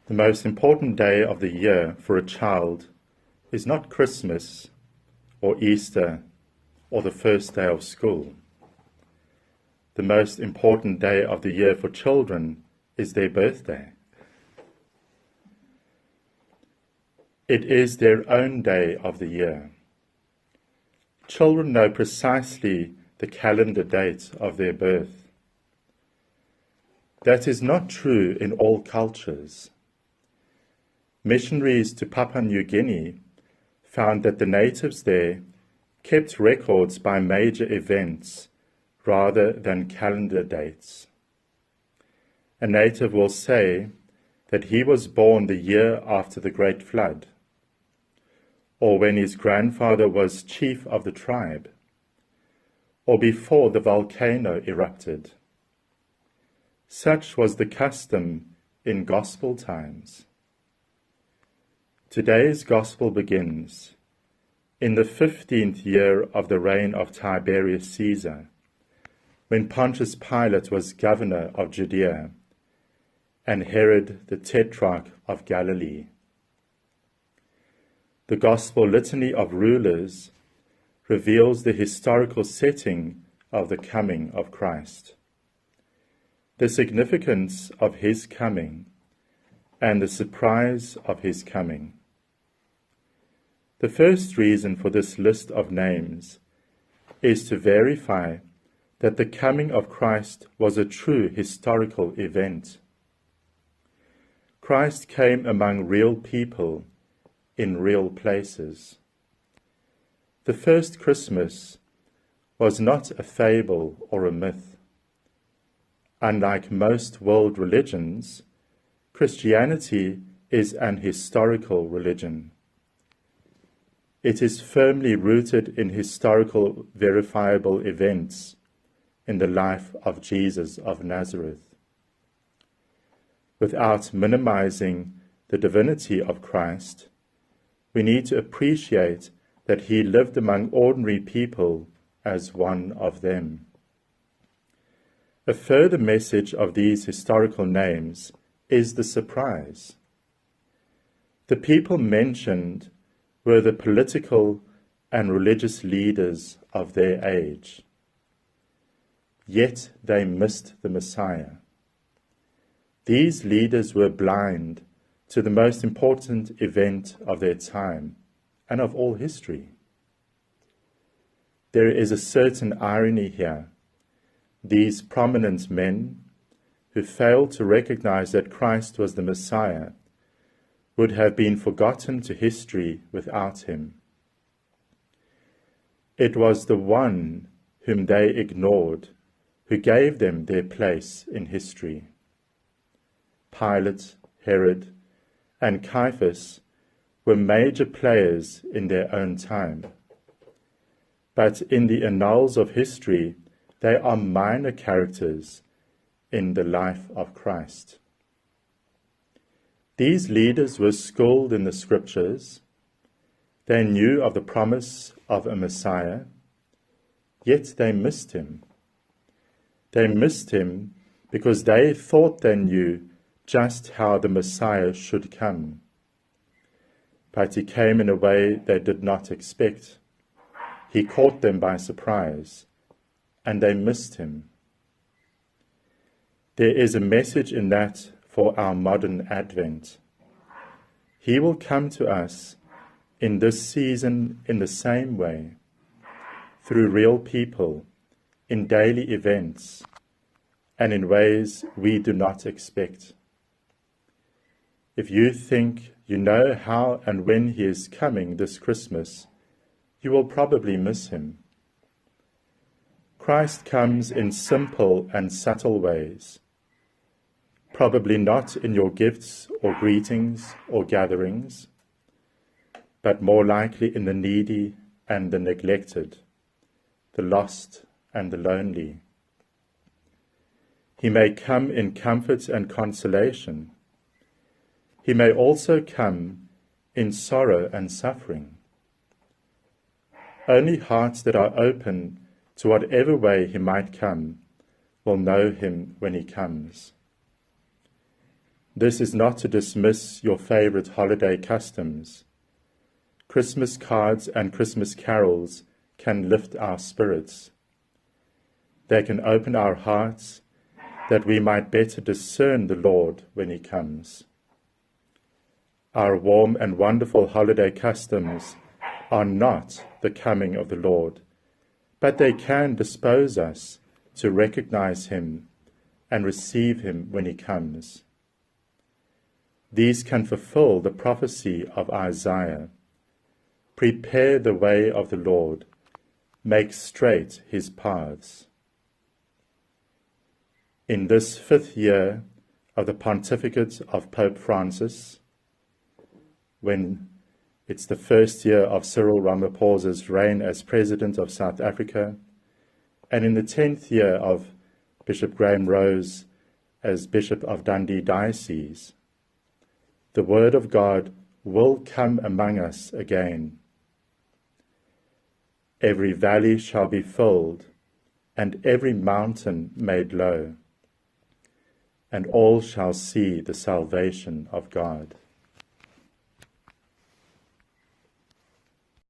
The most important day of the year for a child is not Christmas or Easter or the first day of school. The most important day of the year for children is their birthday. It is their own day of the year. Children know precisely the calendar date of their birth. That is not true in all cultures. Missionaries to Papua New Guinea found that the natives there kept records by major events rather than calendar dates. A native will say that he was born the year after the Great Flood, or when his grandfather was chief of the tribe, or before the volcano erupted. Such was the custom in gospel times. Today's gospel begins in the 15th year of the reign of Tiberius Caesar, when Pontius Pilate was governor of Judea and Herod the tetrarch of Galilee. The Gospel Litany of Rulers reveals the historical setting of the coming of Christ, the significance of his coming, and the surprise of his coming. The first reason for this list of names is to verify that the coming of Christ was a true historical event. Christ came among real people in real places. The first Christmas was not a fable or a myth. Unlike most world religions, Christianity is an historical religion. It is firmly rooted in historical, verifiable events in the life of Jesus of Nazareth. Without minimizing the divinity of Christ, we need to appreciate that he lived among ordinary people as one of them. A further message of these historical names is the surprise. The people mentioned were the political and religious leaders of their age. Yet they missed the Messiah. These leaders were blind to the most important event of their time and of all history. There is a certain irony here. These prominent men, who failed to recognize that Christ was the Messiah, would have been forgotten to history without him. It was the one whom they ignored who gave them their place in history. Pilate, Herod, and Caiaphas were major players in their own time. But in the annals of history, they are minor characters in the life of Christ. These leaders were schooled in the scriptures. They knew of the promise of a Messiah, yet they missed him. They missed him because they thought they knew just how the Messiah should come. But he came in a way they did not expect. He caught them by surprise, and they missed him. There is a message in that for our modern Advent. He will come to us in this season in the same way, through real people, in daily events, and in ways we do not expect. If you think you know how and when he is coming this Christmas, you will probably miss him. Christ comes in simple and subtle ways, probably not in your gifts or greetings or gatherings, but more likely in the needy and the neglected, the lost and the lonely. He may come in comfort and consolation. He may also come in sorrow and suffering. Only hearts that are open to whatever way he might come will know him when he comes. This is not to dismiss your favorite holiday customs. Christmas cards and Christmas carols can lift our spirits. They can open our hearts that we might better discern the Lord when he comes. Our warm and wonderful holiday customs are not the coming of the Lord, but they can dispose us to recognize him and receive him when he comes. These can fulfill the prophecy of Isaiah. Prepare the way of the Lord, make straight his paths. In this 5th year of the pontificate of Pope Francis, when it's the 1st year of Cyril Ramaphosa's reign as President of South Africa, and in the 10th year of Bishop Graham Rose as Bishop of Dundee Diocese, the Word of God will come among us again. Every valley shall be filled, and every mountain made low, and all shall see the salvation of God.